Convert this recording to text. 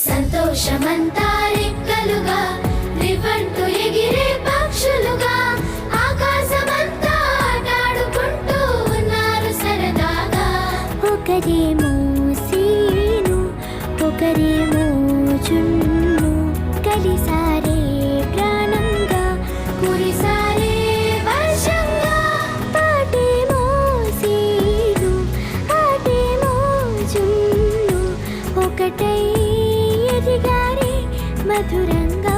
సంతోషమంతా రెక్కలుగా రివ్వంటూ ఎగిరే పక్షులుగా ఆకాశమంతా ఆటాడుకుంటూ ఉన్నారు సరదాగా. ఒకరేమో సీను ఒకరేమో చున్ను కలిసారే ప్రాణంగా కురిసారే వర్షంగా. పాటేమో సీను ఆటేమో చున్ను ఒకటై ఎదిగారే మధురంగా.